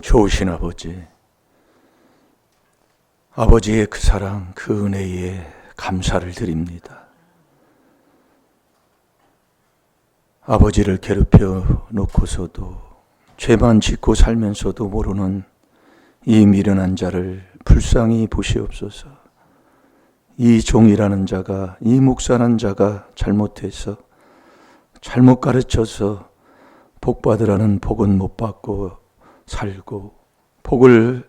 좋으신 아버지, 아버지의 그 사랑, 그 은혜에 감사를 드립니다. 아버지를 괴롭혀 놓고서도 죄만 짓고 살면서도 모르는 이 미련한 자를 불쌍히 보시옵소서. 이 종이라는 자가, 이 목사라는 자가 잘못해서, 잘못 가르쳐서 복 받으라는 복은 못 받고 살고, 복을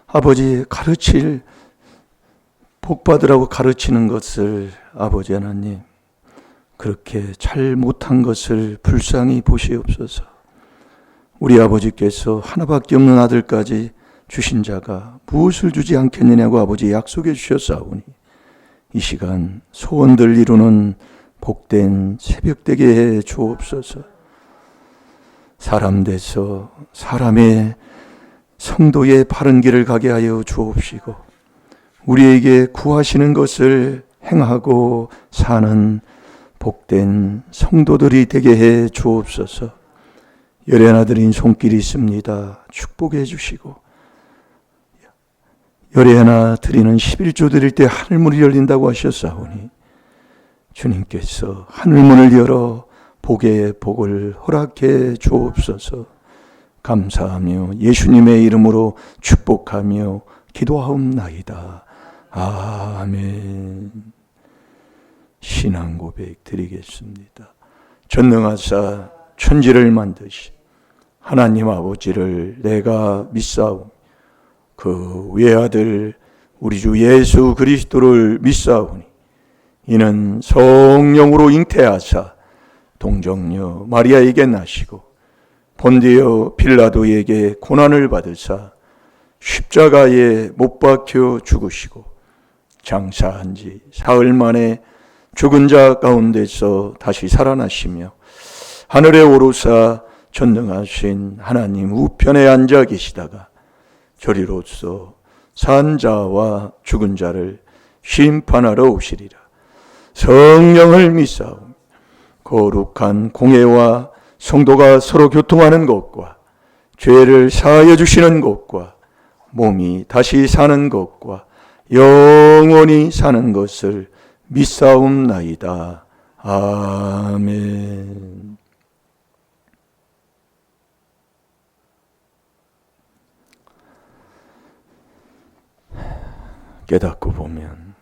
아버지 가르칠, 복 받으라고 가르치는 것을 아버지 하나님 그렇게 잘못한 것을 불쌍히 보시옵소서. 우리 아버지께서 하나밖에 없는 아들까지 주신 자가 무엇을 주지 않겠느냐고 아버지 약속해 주셨사오니 이 시간 소원들 이루는 복된 새벽 되게 해 주옵소서. 사람 돼서 사람의 성도의 바른 길을 가게 하여 주옵시고 우리에게 구하시는 것을 행하고 사는 복된 성도들이 되게 해 주옵소서. 열의 하나들인 손길이 있습니다. 축복해 주시고 열의 하나 드리는 11조 드릴 때 하늘문이 열린다고 하셨사오니 주님께서 하늘문을 열어 복의 복을 허락해 주옵소서. 감사하며 예수님의 이름으로 축복하며 기도하옵나이다. 아멘. 신앙 고백 드리겠습니다. 전능하사 천지를 만드신 하나님 아버지를 내가 믿사오니 그 외아들 우리 주 예수 그리스도를 믿사오니 이는 성령으로 잉태하사 동정녀 마리아에게 나시고 본디오 빌라도에게 고난을 받으사 십자가에 못 박혀 죽으시고 장사한 지 사흘 만에 죽은 자 가운데서 다시 살아나시며 하늘에 오르사 전능하신 하나님 우편에 앉아 계시다가 저리로서 산 자와 죽은 자를 심판하러 오시리라. 성령을 믿사오며 거룩한 공회와 성도가 서로 교통하는 것과 죄를 사하여 주시는 것과 몸이 다시 사는 것과 영원히 사는 것을 믿사옵나이다. 아멘. 깨닫고 보면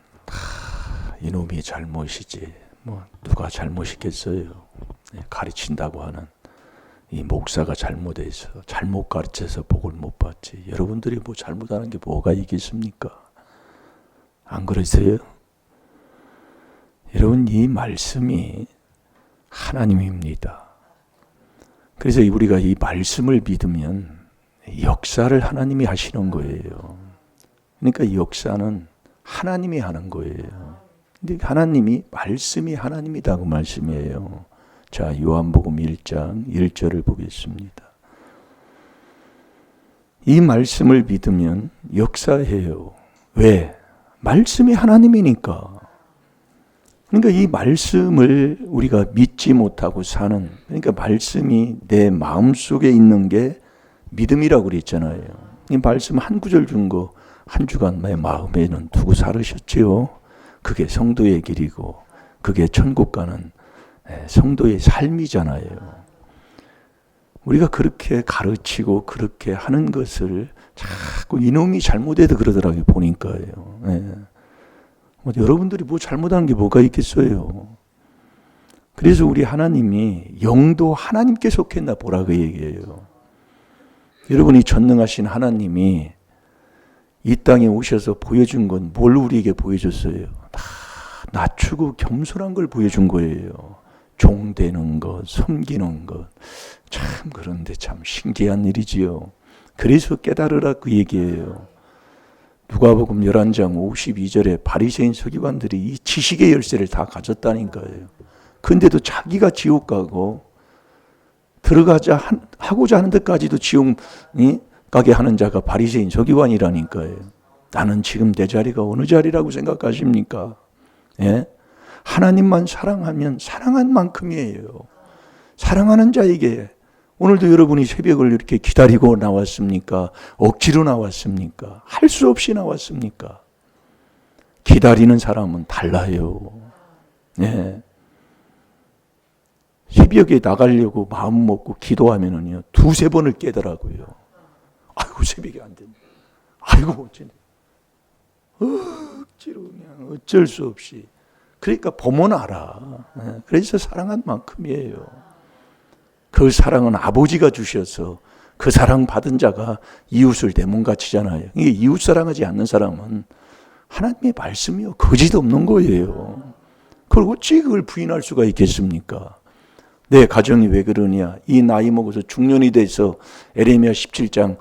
이놈이 잘못이지 뭐 누가 잘못이겠어요. 가르친다고 하는 이 목사가 잘못해서 잘못 가르쳐서 복을 못 받지. 여러분들이 뭐 잘못하는 게 뭐가 있겠습니까? 안 그러세요? 여러분 이 말씀이 하나님입니다. 그래서 우리가 이 말씀을 믿으면 역사를 하나님이 하시는 거예요. 그러니까 이 역사는 하나님이 하는 거예요. 근데 하나님이 말씀이 하나님이다 그 말씀이에요. 자, 요한복음 1장 1절을 보겠습니다. 이 말씀을 믿으면 역사해요. 왜? 말씀이 하나님이니까. 그러니까 이 말씀을 우리가 믿지 못하고 사는, 그러니까 말씀이 내 마음속에 있는 게 믿음이라고 그랬잖아요. 이 말씀 한 구절 준 거 한 주간 내 마음에는 두고 살으셨지요. 그게 성도의 길이고 그게 천국 가는 성도의 삶이잖아요. 우리가 그렇게 가르치고 그렇게 하는 것을 자꾸 이놈이 잘못해도 그러더라고요. 보니까요. 여러분들이 뭐 잘못한 게 뭐가 있겠어요. 그래서 우리 하나님이 영도 하나님께 속했나 보라고 얘기해요. 여러분이 전능하신 하나님이 이 땅에 오셔서 보여준 건 뭘 우리에게 보여줬어요? 다 낮추고 겸손한 걸 보여준 거예요. 종되는 것, 섬기는 것. 참 그런데 참 신기한 일이지요. 그래서 깨달으라 그 얘기예요. 누가복음 11장 52절에 바리새인 서기관들이 이 지식의 열쇠를 다 가졌다니까요. 근데도 자기가 지옥 가고 하고자 하는 데까지도 지옥 가게 하는 자가 바리새인 서기관이라니까요. 나는 지금 내 자리가 어느 자리라고 생각하십니까? 예? 하나님만 사랑하면 사랑한 만큼이에요. 사랑하는 자에게 오늘도 여러분이 새벽을 이렇게 기다리고 나왔습니까? 억지로 나왔습니까? 할 수 없이 나왔습니까? 기다리는 사람은 달라요. 네. 새벽에 나가려고 마음 먹고 기도하면은요, 두세 번을 깨더라고요. 아이고, 새벽에 안 된다. 아이고, 어쩌네. 억지로 그냥 어쩔 수 없이. 그러니까 보면 알아. 네. 그래서 사랑한 만큼이에요. 그 사랑은 아버지가 주셔서 그 사랑 받은 자가 이웃을 내 몸같이잖아요. 이게 이웃 사랑하지 않는 사람은 하나님의 말씀이요, 거짓 없는 거예요. 그걸 어찌 그걸 부인할 수가 있겠습니까? 내 가정이 왜 그러냐? 이 나이 먹어서 중년이 돼서 에레미야 17장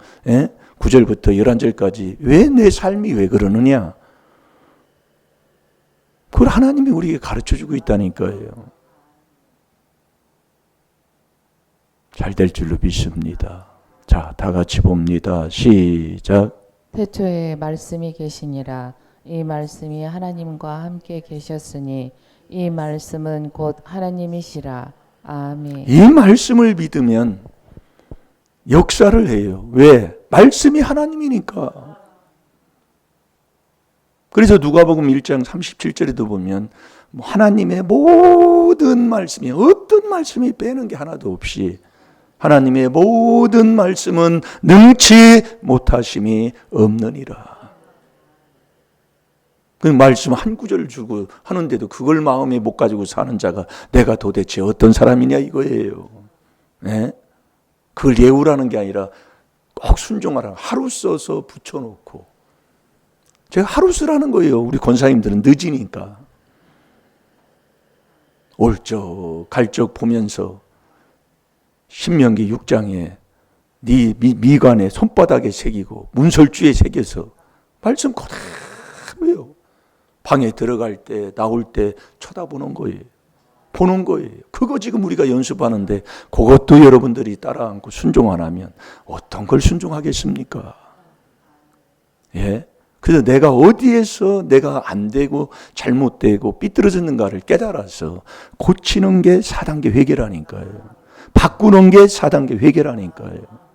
9절부터 11절까지 왜 내 삶이 왜 그러느냐? 그걸 하나님이 우리에게 가르쳐주고 있다니까요. 잘 될 줄로 믿습니다. 자, 다 같이 봅니다. 시작. 태초에 말씀이 계시니라. 이 말씀이 하나님과 함께 계셨으니 이 말씀은 곧 하나님이시라. 아멘. 이 말씀을 믿으면 역사를 해요. 왜? 말씀이 하나님이니까. 그래서 누가복음 1장 37절에도 보면 하나님의 모든 말씀이, 어떤 말씀이 빼는 게 하나도 없이 하나님의 모든 말씀은 능치 못하심이 없느니라. 그 말씀 한 구절 주고 하는데도 그걸 마음에 못 가지고 사는 자가 내가 도대체 어떤 사람이냐 이거예요. 네? 그걸 예우라는 게 아니라 꼭 순종하라. 하루 써서 붙여놓고. 제가 하루 쓰라는 거예요. 우리 권사님들은 늦으니까. 올적 갈적 보면서 신명기 6장에 네 미간에 손바닥에 새기고 문설주에 새겨서 말씀 그대로요. 방에 들어갈 때 나올 때 쳐다보는 거예요. 보는 거예요. 그거 지금 우리가 연습하는데 그것도 여러분들이 따라 안고 순종 안 하면 어떤 걸 순종하겠습니까? 예? 그래서 내가 어디에서 내가 안 되고 잘못되고 삐뚤어졌는가를 깨달아서 고치는 게 4단계 회개라니까요. 바꾸는 게 4단계 회개라니까요.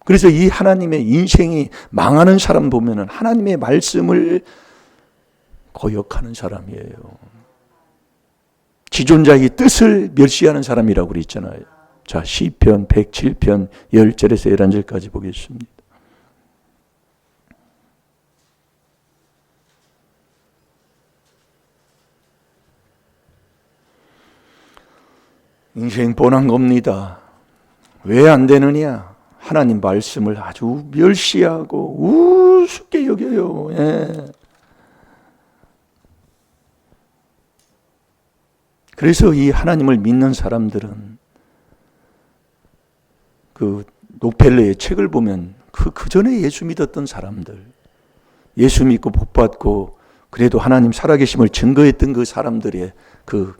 그래서 이 하나님의 인생이 망하는 사람 보면은 하나님의 말씀을 거역하는 사람이에요. 지존자의 뜻을 멸시하는 사람이라고 그랬잖아요. 자, 시편 107편 10절에서 11절까지 보겠습니다. 인생 뻔한 겁니다. 왜 안 되느냐? 하나님 말씀을 아주 멸시하고 우습게 여겨요. 예. 그래서 이 하나님을 믿는 사람들은 그 록펠러의 책을 보면 그 전에 예수 믿었던 사람들, 예수 믿고 복 받고 그래도 하나님 살아계심을 증거했던 그 사람들의 그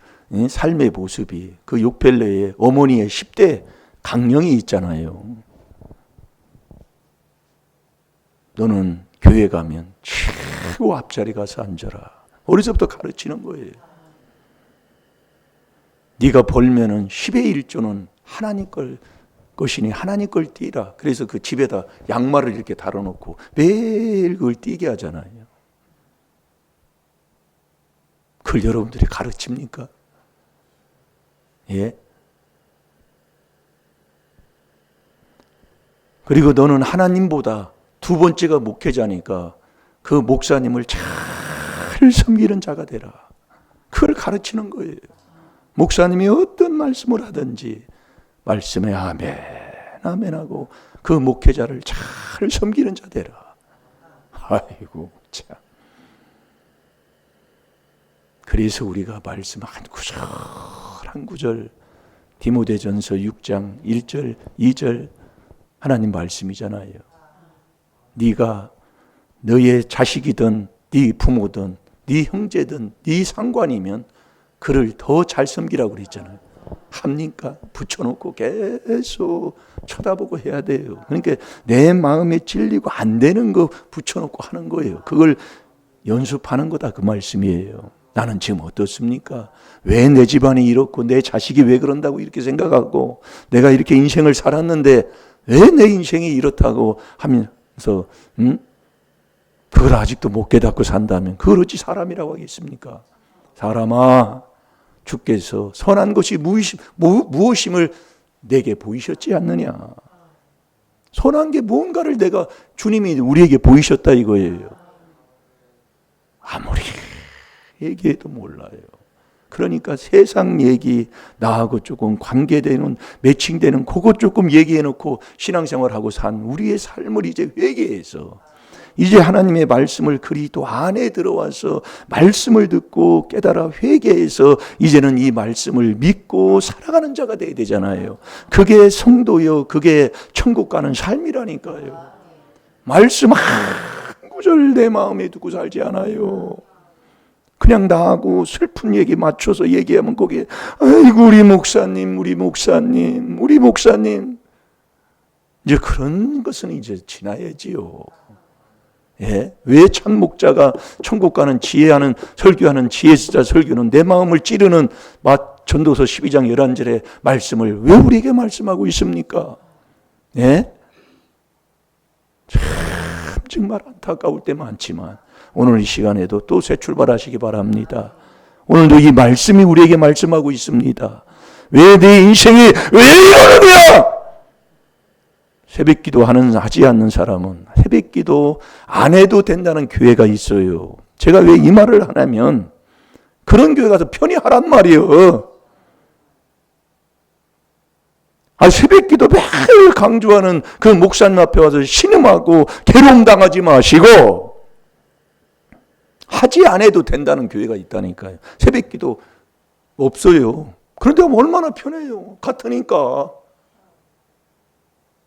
삶의 모습이 그 록펠러의 어머니의 10대 강령이 있잖아요. 너는 교회 가면 최고 앞자리 가서 앉아라. 어려서부터 가르치는 거예요. 네가 벌면은 10의 1조는 하나님 것이니 하나님 걸 띠라. 그래서 그 집에다 양말을 이렇게 달아놓고 매일 그걸 띠게 하잖아요. 그걸 여러분들이 가르칩니까? 예? 그리고 너는 하나님보다 두 번째가 목회자니까 그 목사님을 잘 섬기는 자가 되라. 그걸 가르치는 거예요. 목사님이 어떤 말씀을 하든지 말씀에 아멘, 아멘하고 그 목회자를 잘 섬기는 자 되라. 아이고 참. 그래서 우리가 말씀 한 구절 한 구절 디모데전서 6장 1절 2절 하나님 말씀이잖아요. 네가 너의 자식이든 네 부모든 네 형제든 네 상관이면 그를 더 잘 섬기라고 그랬잖아요. 합니까? 붙여놓고 계속 쳐다보고 해야 돼요. 그러니까 내 마음에 찔리고 안 되는 거 붙여놓고 하는 거예요. 그걸 연습하는 거다 그 말씀이에요. 나는 지금 어떻습니까? 왜 내 집안이 이렇고 내 자식이 왜 그런다고 이렇게 생각하고 내가 이렇게 인생을 살았는데 왜 내 인생이 이렇다고 하면서 그걸 아직도 못 깨닫고 산다면 그걸 어찌 사람이라고 하겠습니까? 사람아, 주께서 선한 것이 무엇임을 내게 보이셨지 않느냐. 선한 게 뭔가를 내가 주님이 우리에게 보이셨다 이거예요. 아무리 얘기해도 몰라요. 그러니까 세상 얘기 나하고 조금 관계되는 매칭되는 그것 조금 얘기해놓고 신앙생활하고 산 우리의 삶을 이제 회개해서 이제 하나님의 말씀을 그리스도 안에 들어와서 말씀을 듣고 깨달아 회개해서 이제는 이 말씀을 믿고 살아가는 자가 돼야 되잖아요. 그게 성도요, 그게 천국 가는 삶이라니까요. 말씀 한 구절 내 마음에 두고 살지 않아요. 그냥 나하고 슬픈 얘기 맞춰서 얘기하면 거기에 아이고 우리 목사님 이제 그런 것은 이제 지나야지요. 예? 왜 참목자가 천국 가는 지혜하는 설교하는 지혜자 설교는 내 마음을 찌르는 전도서 12장 11절의 말씀을 왜 우리에게 말씀하고 있습니까? 예? 참 정말 안타까울 때 많지만 오늘 이 시간에도 또 새 출발하시기 바랍니다. 오늘도 이 말씀이 우리에게 말씀하고 있습니다. 왜 내 인생이 왜 이러느냐? 새벽기도 하지 않는 사람은 새벽기도 안 해도 된다는 교회가 있어요. 제가 왜 이 말을 하냐면 그런 교회 가서 편히 하란 말이에요. 새벽기도 매일 강조하는 그 목사님 앞에 와서 신음하고 괴로움 당하지 마시고 하지 않아도 된다는 교회가 있다니까요. 새벽기도 없어요. 그런데 얼마나 편해요. 같으니까.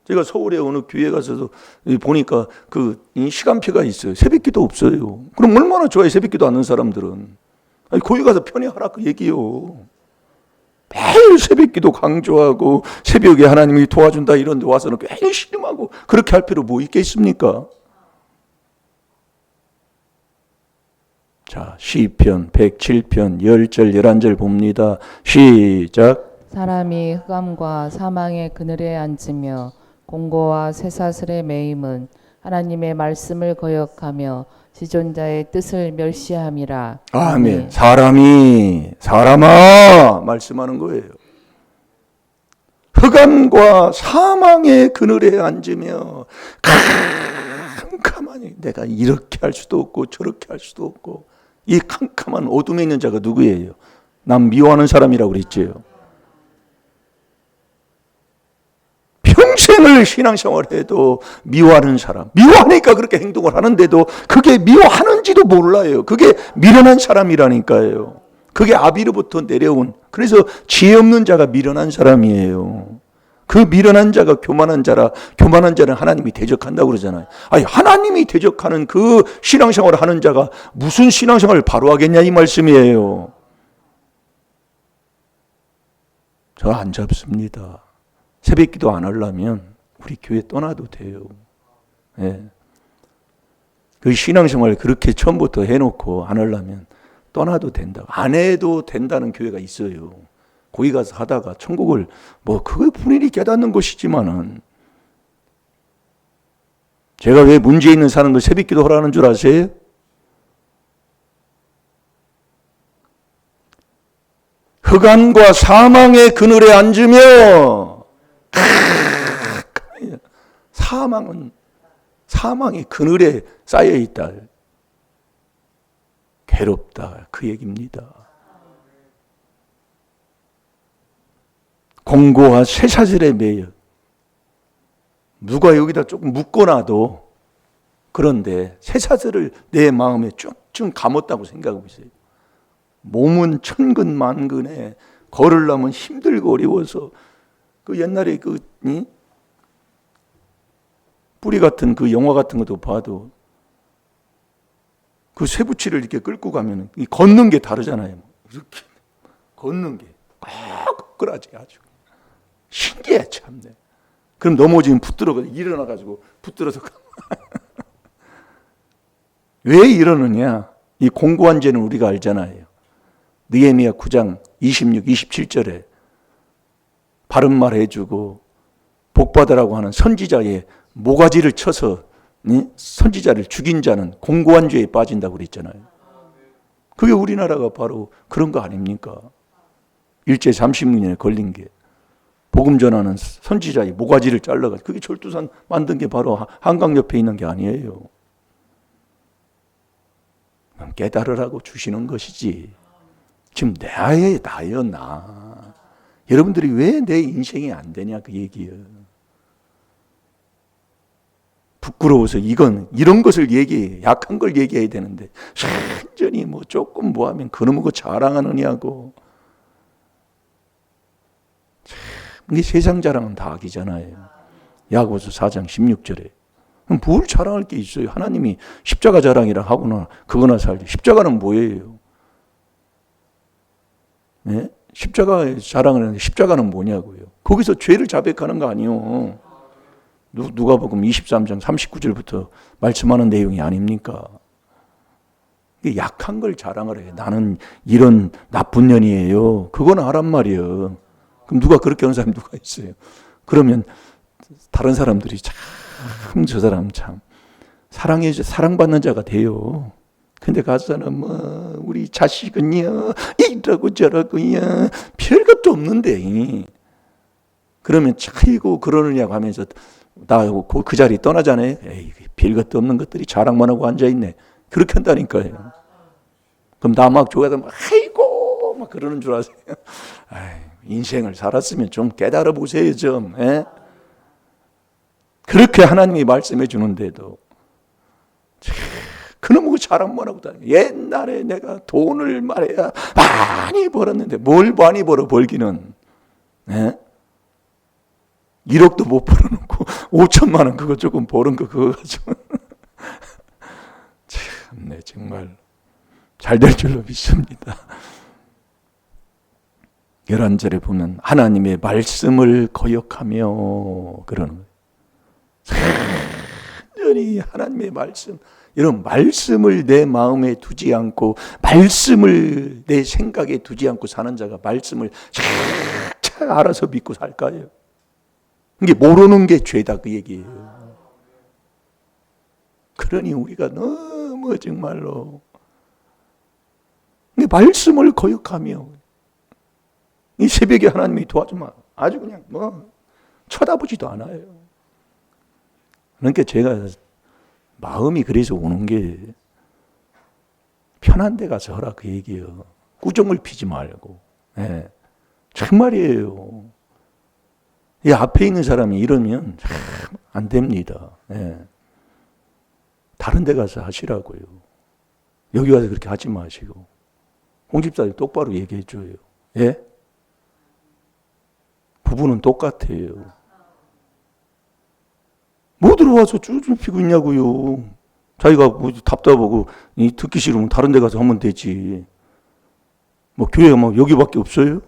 제가 서울에 어느 교회 가서도 보니까 그 시간표가 있어요. 새벽기도 없어요. 그럼 얼마나 좋아요. 새벽기도 않는 사람들은. 거기 가서 편히 하라 그 얘기요. 매일 새벽기도 강조하고 새벽에 하나님이 도와준다 이런 데 와서는 괜히 신음하고 그렇게 할 필요 뭐 있겠습니까? 자, 시편 107편 10절 11절 봅니다. 시작. 사람이 흑암과 사망의 그늘에 앉으며 공고와 쇠사슬의 매임은 하나님의 말씀을 거역하며 지존자의 뜻을 멸시함이라. 아멘. 사람아 말씀하는 거예요. 흑암과 사망의 그늘에 앉으며 캄캄하니 내가 이렇게 할 수도 없고 저렇게 할 수도 없고 이 캄캄한 어둠에 있는 자가 누구예요? 남 미워하는 사람이라고 그랬지요. 평생을 신앙생활해도 미워하는 사람, 미워하니까 그렇게 행동을 하는데도 그게 미워하는지도 몰라요. 그게 미련한 사람이라니까요. 그게 아비로부터 내려온, 그래서 지혜 없는 자가 미련한 사람이에요. 그 미련한 자가 교만한 자라, 교만한 자는 하나님이 대적한다고 그러잖아요. 아니, 하나님이 대적하는 그 신앙생활을 하는 자가 무슨 신앙생활을 바로 하겠냐 이 말씀이에요. 저 안 잡습니다. 새벽기도 안 하려면 우리 교회 떠나도 돼요. 예. 그 신앙생활 그렇게 처음부터 해놓고 안 하려면 떠나도 된다. 안 해도 된다는 교회가 있어요. 거기 가서 하다가 천국을 그걸 본인이 깨닫는 것이지만은 제가 왜 문제 있는 사람들 새벽기도 하라는 줄 아세요? 흑암과 사망의 그늘에 앉으며 사망의 그늘에 쌓여 있다. 괴롭다 그 얘기입니다. 공고와 쇠사슬에 매여 누가 여기다 조금 묶어놔도 그런데 쇠사슬을 내 마음에 쭉쭉 감았다고 생각하고 있어요. 몸은 천근만근해 걸으려면 힘들고 어려워서 그 옛날에 뿌리 같은 그 영화 같은 것도 봐도 그 쇠붙이를 이렇게 끌고 가면 걷는 게 다르잖아요. 이렇게 걷는 게 꺾으라지 아주 신기해 참네. 그럼 넘어지면 붙들어 일어나가지고 붙들어서 왜 이러느냐? 이 공고한 죄는 우리가 알잖아요. 느헤미야 9장 26, 27절에 바른 말 해주고 복받으라고 하는 선지자의 모가지를 쳐서 선지자를 죽인 자는 공고한 죄에 빠진다고 그랬잖아요. 그게 우리나라가 바로 그런 거 아닙니까? 일제 30년에 걸린 게 복음 전하는 선지자의 모가지를 잘라가지고 그게 철두산 만든 게 바로 한강 옆에 있는 게 아니에요. 깨달으라고 주시는 것이지. 지금 나예요, 나. 여러분들이 왜 내 인생이 안 되냐 그 얘기예요. 부끄러워서 이런 것을 얘기해, 약한 걸 얘기해야 되는데 완전히 뭐 조금 뭐 하면 그놈의 거 자랑하느냐고. 이게 세상 자랑은 다 악이잖아요. 야고보서 4장 16절에 뭘 자랑할 게 있어요? 하나님이 십자가 자랑이라 하거나 그거나 살지. 십자가는 뭐예요? 네? 십자가 자랑을 하는데 십자가는 뭐냐고요? 거기서 죄를 자백하는 거 아니요. 누가복음 23장 39절부터 말씀하는 내용이 아닙니까? 약한 걸 자랑을 해. 나는 이런 나쁜 년이에요. 그건 하란 말이에요. 그럼 누가 그렇게 하는 사람이 누가 있어요? 그러면 다른 사람들이 참 저 사람 참 사랑받는 자가 돼요. 근데 가서는 뭐 우리 자식은요 이러고 저러고요 별것도 없는데 그러면 차이고 그러느냐고 하면서 나하고 그 자리 떠나잖아요. 에이 별것도 없는 것들이 자랑만 하고 앉아있네. 그렇게 한다니까요. 그럼 나 막 좋아하다 막 아이고 막 그러는 줄 아세요? 아이, 인생을 살았으면 좀 깨달아 보세요 좀. 에? 그렇게 하나님이 말씀해 주는데도 그놈의 자랑만 하고 다니고 옛날에 내가 돈을 말해야 많이 벌었는데 뭘 많이 벌기는 에? 1억도 못 벌어놓고 5천만 원 그거 조금 버는 거 그거 가지고 참네 정말 잘 될 줄로 믿습니다. 11절에 보면 하나님의 말씀을 거역하며 그러는 거예요. 완전히 하나님의 말씀, 이런 말씀을 내 마음에 두지 않고 말씀을 내 생각에 두지 않고 사는 자가 말씀을 착착 알아서 믿고 살까요? 이게 모르는 게 죄다 그 얘기예요. 그러니 우리가 너무 정말로 말씀을 거역하며 이 새벽에 하나님이 도와주면 아주 그냥 뭐 쳐다보지도 않아요. 그러니까 제가 마음이 그래서 오는 게 편한 데 가서 하라 그 얘기예요. 꾸정을 피지 말고. 네. 정말이에요. 이 앞에 있는 사람이 이러면 참 안 됩니다. 네. 다른 데 가서 하시라고요. 여기 와서 그렇게 하지 마시고. 홍 집사님 똑바로 얘기해 줘요. 예? 부부는 똑같아요. 뭐 들어와서 쭈쭈 피고 있냐고요. 자기가 뭐 답답하고 듣기 싫으면 다른 데 가서 하면 되지. 뭐 교회가 뭐 여기밖에 없어요?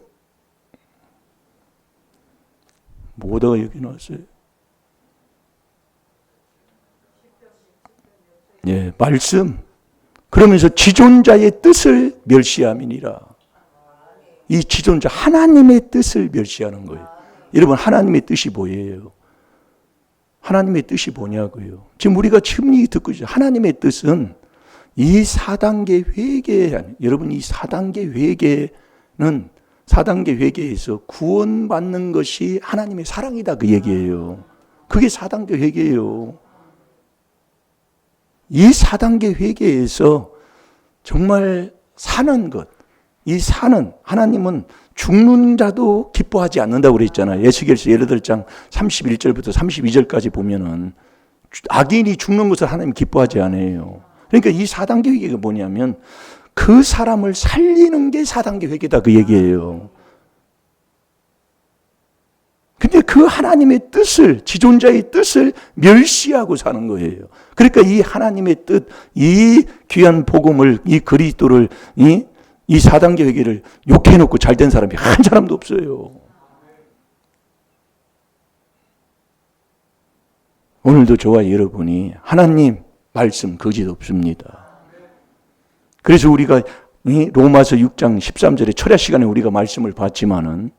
뭐다가 여기 나왔어요? 예, 말씀. 그러면서 지존자의 뜻을 멸시함이니라. 이 지존자 하나님의 뜻을 멸시하는 거예요. 여러분 하나님의 뜻이 뭐예요? 하나님의 뜻이 뭐냐고요? 지금 우리가 지금 듣고 있어요. 하나님의 뜻은 이 4단계 회개, 여러분 이 4단계 회개는 4단계 회개에서 구원받는 것이 하나님의 사랑이다 그 얘기예요. 그게 4단계 회개예요. 이 4단계 회개에서 정말 사는 것, 이 사는 하나님은 죽는 자도 기뻐하지 않는다고 그랬잖아요. 에스겔서 18장 31절부터 32절까지 보면은 악인이 죽는 것을 하나님 기뻐하지 않아요. 그러니까 이 4단계 회개가 뭐냐면 그 사람을 살리는 게 4단계 회개다 그 얘기예요. 근데 그 하나님의 뜻을, 지존자의 뜻을 멸시하고 사는 거예요. 그러니까 이 하나님의 뜻, 이 귀한 복음을, 이 그리스도를, 이 4단계 회개를 욕해놓고 잘된 사람이 한 사람도 없어요. 오늘도 저와 여러분이 하나님 말씀 거짓 없습니다. 그래서 우리가 이 로마서 6장 13절에 철야 시간에 우리가 말씀을 봤지만은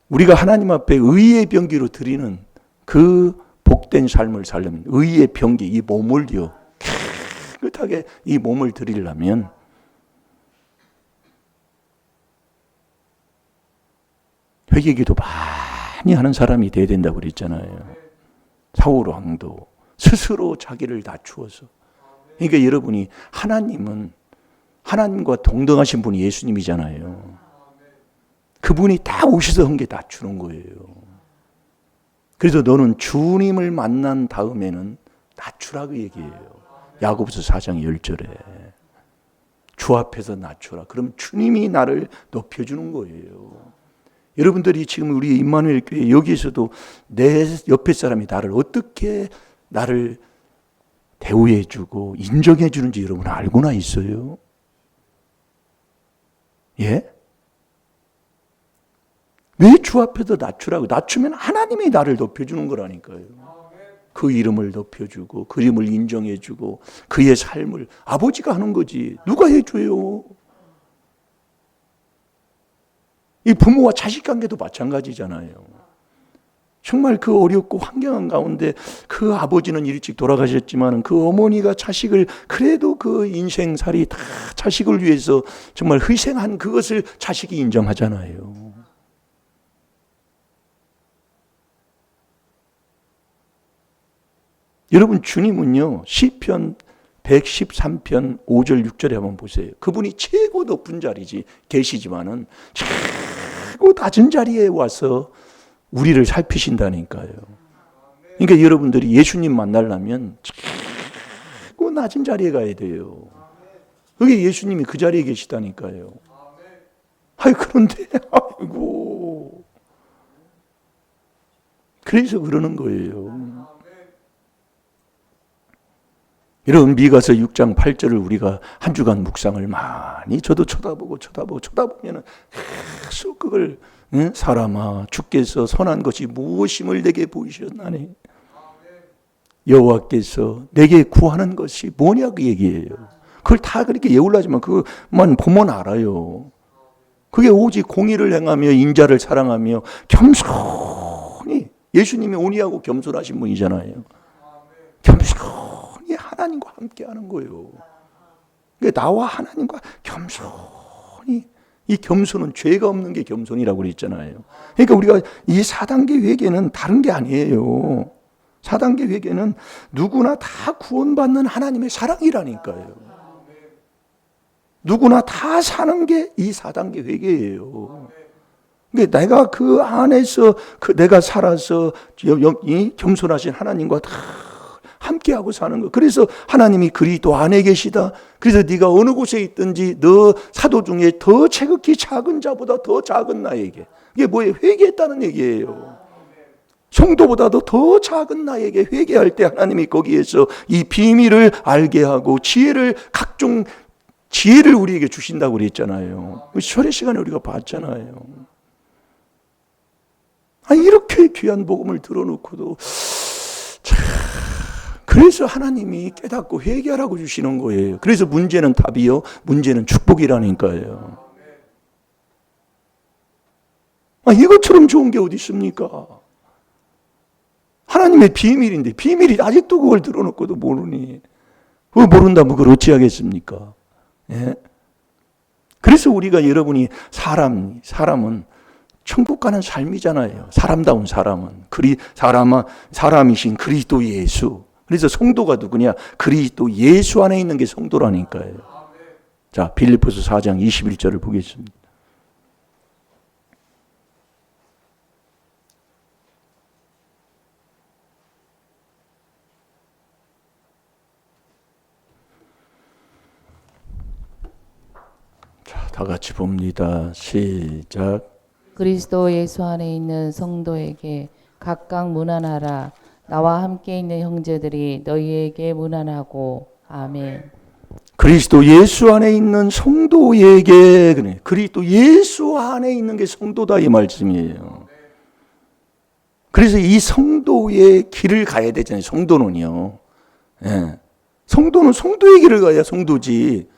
우리가 하나님 앞에 의의 병기로 드리는 그 복된 삶을 살려면 의의 병기, 이 몸을요 깨끗하게 이 몸을 드리려면 회개기도 많이 하는 사람이 돼야 된다고 그랬잖아요. 사울 왕도 스스로 자기를 낮추어서. 그러니까 여러분이 하나님은 하나님과 동등하신 분이 예수님이잖아요. 그분이 다 오셔서 한 게 낮추는 거예요. 그래서 너는 주님을 만난 다음에는 낮추라고 얘기해요. 야고보서 4장 10절에 주 앞에서 낮추라. 그럼 주님이 나를 높여주는 거예요. 여러분들이 지금 우리 임마누엘 교회 여기에서도 내 옆에 사람이 나를 대우해주고 인정해주는지 여러분 알고나 있어요? 예? 왜 주 앞에서 낮추라고? 낮추면 하나님이 나를 높여주는 거라니까요. 그 이름을 높여주고 그 이름을 인정해주고 그의 삶을 아버지가 하는 거지 누가 해줘요? 이 부모와 자식 관계도 마찬가지잖아요. 정말 그 어렵고 환경한 가운데 그 아버지는 일찍 돌아가셨지만 그 어머니가 자식을 그래도 그 인생살이 다 자식을 위해서 정말 희생한 그것을 자식이 인정하잖아요. 여러분 주님은요 시편 113편 5절 6절에 한번 보세요. 그분이 최고 높은 자리지 계시지만은 최고 낮은 자리에 와서 우리를 살피신다니까요. 그러니까 여러분들이 예수님 만나려면 최고 낮은 자리에 가야 돼요. 그게 예수님이 그 자리에 계시다니까요. 그런데 아이고 그래서 그러는 거예요. 여러분 미가서 6장 8절을 우리가 한 주간 묵상을 많이 저도 쳐다보면은 계속 그걸 사람아 주께서 선한 것이 무엇임을 내게 보이셨나니 여호와께서 내게 구하는 것이 뭐냐고 얘기해요. 그걸 다 그렇게 예울라지만 그것만 보면 알아요. 그게 오직 공의를 행하며 인자를 사랑하며 겸손히 예수님이 온유하고 겸손하신 분이잖아요. 겸손히 하나님과 함께 하는 거예요. 그러니까 나와 하나님과 겸손히 이 겸손은 죄가 없는 게 겸손이라고 그랬잖아요. 그러니까 우리가 이 4단계 회개는 다른 게 아니에요. 4단계 회개는 누구나 다 구원받는 하나님의 사랑이라니까요. 누구나 다 사는 게 이 4단계 회개예요. 그러니까 내가 그 안에서 내가 살아서 겸손하신 하나님과 다 함께하고 사는 거. 그래서 하나님이 그리스도 안에 계시다. 그래서 네가 어느 곳에 있든지 너 사도 중에 더 체극히 작은 자보다 더 작은 나에게. 이게 뭐예요? 회개했다는 얘기예요. 성도보다도 더 작은 나에게 회개할 때 하나님이 거기에서 이 비밀을 알게 하고 각종 지혜를 우리에게 주신다고 그랬잖아요. 설의 시간에 우리가 봤잖아요. 이렇게 귀한 복음을 들어놓고도 그래서 하나님이 깨닫고 회개하라고 주시는 거예요. 그래서 문제는 답이요. 문제는 축복이라니까요. 이것처럼 좋은 게 어디 있습니까? 하나님의 비밀인데 비밀이 아직도 그걸 들어놓고도 모르니 그걸 모른다면 그걸 어찌하겠습니까? 예? 그래서 우리가 여러분이 사람은 천국 가는 삶이잖아요. 사람다운 사람은 사람이신 그리스도 예수. 그래서 성도가 누구냐? 그리스도 예수 안에 있는 게 성도라니까요. 자, 빌립보서 4장 21절을 보겠습니다. 자, 다 같이 봅니다. 시작. 그리스도 예수 안에 있는 성도에게 각각 문안하라. 나와 함께 있는 형제들이 너희에게 문안하고. 아멘. 그리스도 예수 안에 있는 성도에게 그리스도 예수 안에 있는 게 성도다 이 말씀이에요. 그래서 이 성도의 길을 가야 되잖아요. 성도는요. 예. 성도는 성도의 길을 가야 성도지.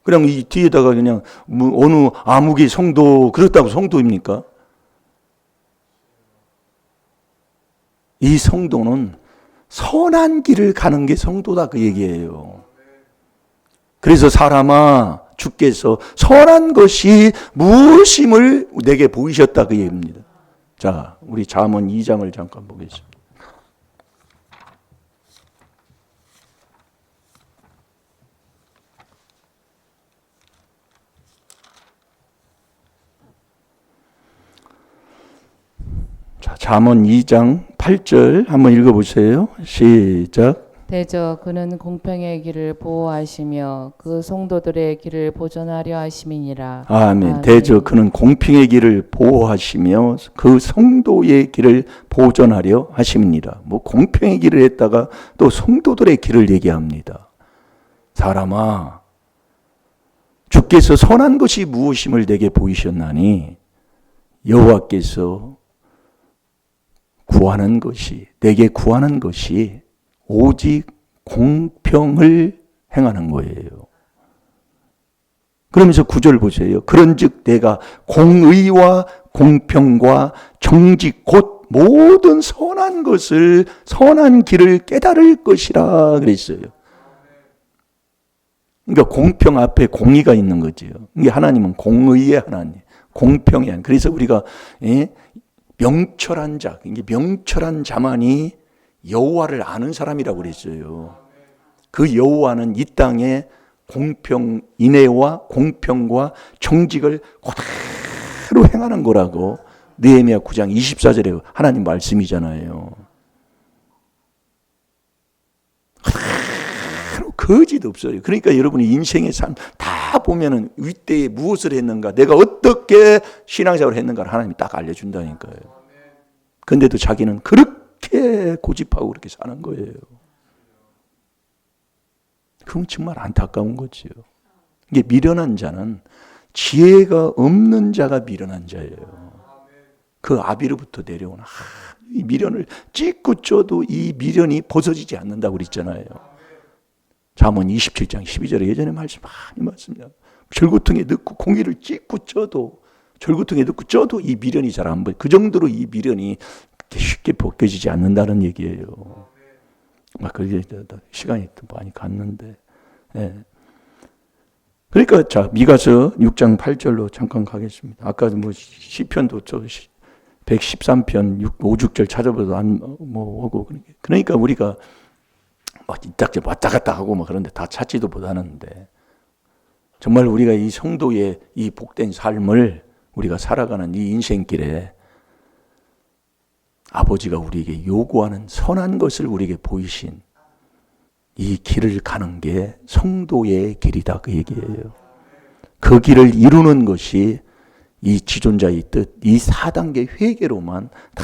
그냥 이 뒤에다가 그냥 뭐 어느 아무개 성도 그렇다고 성도입니까? 이 성도는 선한 길을 가는 게 성도다 그 얘기예요. 그래서 사람아 주께서 선한 것이 무엇임을 내게 보이셨다 그 얘기입니다. 자, 우리 잠언 2장을 잠깐 보겠습니다. 자, 잠언 2장 8절 한번 읽어보세요. 시작. 대저 그는 공평의 길을 보호하시며 그 성도들의 길을 보존하려 하심이니라. 아멘. 대저 그는 공평의 길을 보호하시며 그 성도의 길을 보존하려 하심이니라. 뭐 공평의 길을 했다가 또 성도들의 길을 얘기합니다. 사람아, 주께서 선한 것이 무엇임을 내게 보이셨나니 여호와께서 구하는 것이 내게 구하는 것이 오직 공평을 행하는 거예요. 그러면서 9절 보세요. 그런즉 내가 공의와 공평과 정직 곧 모든 선한 것을 선한 길을 깨달을 것이라 그랬어요. 그러니까 공평 앞에 공의가 있는 거죠. 이게 하나님은 공의의 하나님, 공평의 하나님. 그래서 우리가 명철한 자, 이게 명철한 자만이 여호와를 아는 사람이라고 그랬어요. 그 여호와는 이 땅에 공평, 인애와 공평과 정직을 그대로 행하는 거라고 느헤미야 9장 24절에 하나님 말씀이잖아요. 그대로 거짓 없어요. 그러니까 여러분이 인생의 삶 다 보면은 윗대에 무엇을 했는가, 내가 어떻게 신앙생활을 했는가를 하나님이 딱 알려준다니까요. 근데도 자기는 그렇게 고집하고 그렇게 사는 거예요. 그건 정말 안타까운 거지요. 이게 미련한 자는 지혜가 없는 자가 미련한 자예요. 그 아비로부터 내려온 이 미련을 찍고 쪄도 이 미련이 벗어지지 않는다고 그랬잖아요. 잠언 27장 12절에 예전에 말씀 많이 말씀이야. 절구통에 넣고 공기를 찍고 쪄도 절구통에 넣고 쪄도 이 미련이 잘 안 보여. 그 정도로 이 미련이 쉽게 벗겨지지 않는다는 얘기예요. 막 그게 시간이 또 많이 갔는데. 예. 그러니까 자 미가서 6장 8절로 잠깐 가겠습니다. 아까 뭐 시편도 저 113편 5, 6절 찾아봐도 안 뭐 오고 그러니까 우리가 왔다 갔다 하고 뭐 그런데 다 찾지도 못하는데 정말 우리가 이 성도의 이 복된 삶을 우리가 살아가는 이 인생길에 아버지가 우리에게 요구하는 선한 것을 우리에게 보이신 이 길을 가는 게 성도의 길이다 그 얘기예요. 그 길을 이루는 것이 이 지존자의 뜻, 이 4단계 회개로만 다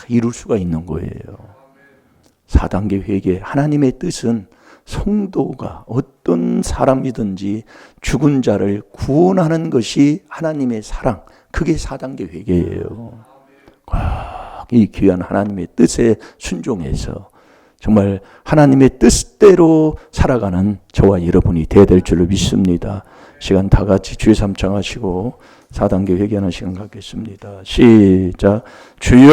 이룰 수가 있는 거예요. 4단계 회개, 하나님의 뜻은 성도가 어떤 사람이든지 죽은 자를 구원하는 것이 하나님의 사랑, 그게 4단계 회개예요. 이 귀한 하나님의 뜻에 순종해서 정말 하나님의 뜻대로 살아가는 저와 여러분이 되어야 될 줄을 믿습니다. 시간 다 같이 주의 삼창하시고 4단계 회개하는 시간 갖겠습니다. 시작. 주여